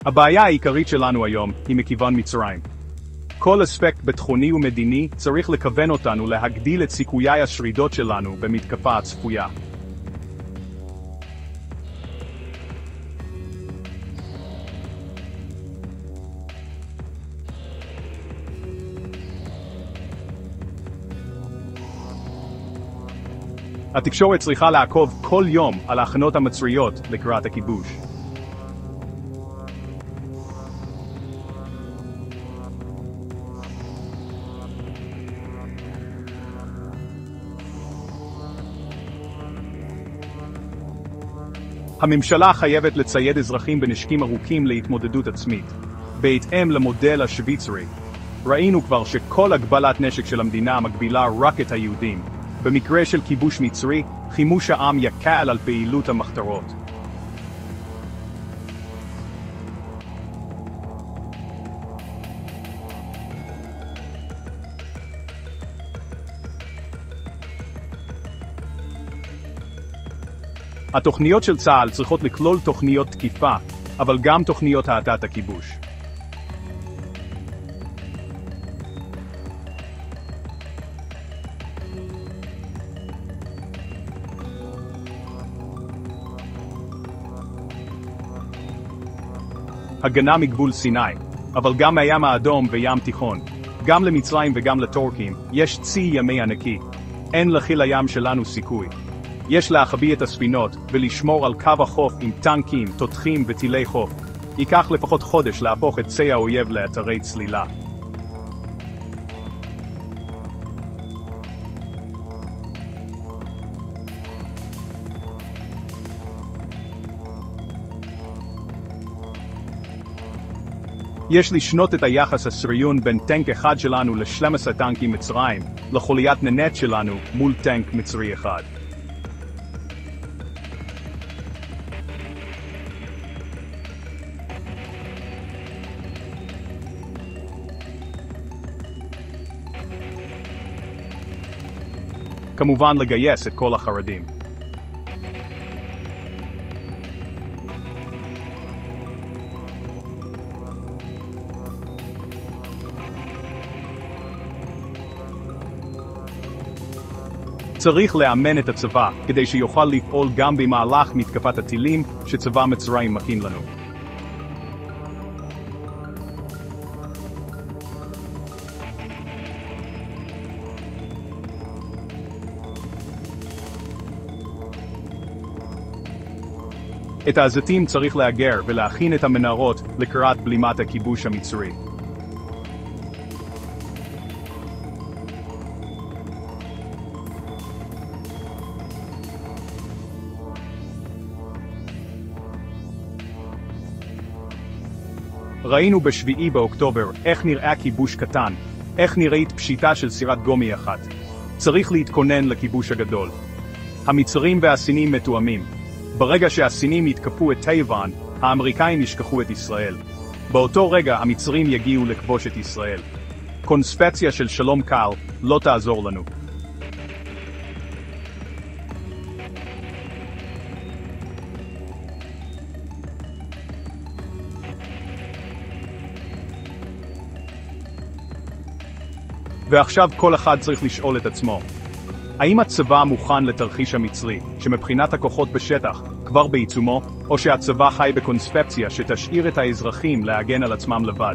הבעיה העיקרית שלנו היום היא מכיוון מצרים. כל אספקט ביטחוני ומדיני צריך לכוון אותנו להגדיל את סיכויי השרידות שלנו במתקפה הצפויה. התקשורת צריכה לעקוב כל יום על ההכנות המצריות לקראת הכיבוש. הממשלה חייבת לצייד אזרחים בנשקים ארוכים להתמודדות עצמית, בהתאם למודל השוויצרי. ראינו כבר שכל הגבלת נשק של המדינה מגבילה רק את היהודים. במקרה של כיבוש מצרי, חימוש העם יקל על פעילות המחתרות. התוכניות של צה"ל צריכות לכלול תוכניות תקיפה, אבל גם תוכניות האטת הכיבוש. הגנה מגבול סיני, אבל גם מהים האדום וים תיכון. גם למצרים וגם לטורקים יש צי ימי ענקי. אין לחיל הים שלנו סיכוי. יש להחביא את הספינות ולשמור על קו החוף עם טנקים, תותחים וטילי חוף. ייקח לפחות חודש להפוך את צי האויב לאתרי צלילה. יש לשנות את היחס הסריון בין טנק אחד שלנו ל-12 טנקים מצרים, לחוליית ננט שלנו מול טנק מצרי אחד. כמובן לגייס את כל החרדים. צריך לאמן את הצבא, כדי שיוכל לפעול גם במהלך מתקפת הטילים שצבא מצרים מכין לנו. את העזתים צריך לאגר ולהכין את המנהרות לקראת בלימת הכיבוש המצרי. ראינו ב7 באוקטובר איך נראה כיבוש קטן, איך נראית פשיטה של סירת גומי אחת. צריך להתכונן לכיבוש הגדול. המצרים והסינים מתואמים. ברגע שהסינים יתקפו את טייוואן, האמריקאים ישכחו את ישראל. באותו רגע המצרים יגיעו לכבוש את ישראל. קונספציה של שלום קל לא תעזור לנו. ועכשיו כל אחד צריך לשאול את עצמו, האם הצבא מוכן לתרחיש המצרי, שמבחינת הכוחות בשטח כבר בעיצומו, או שהצבא חי בקונספציה שתשאיר את האזרחים להגן על עצמם לבד?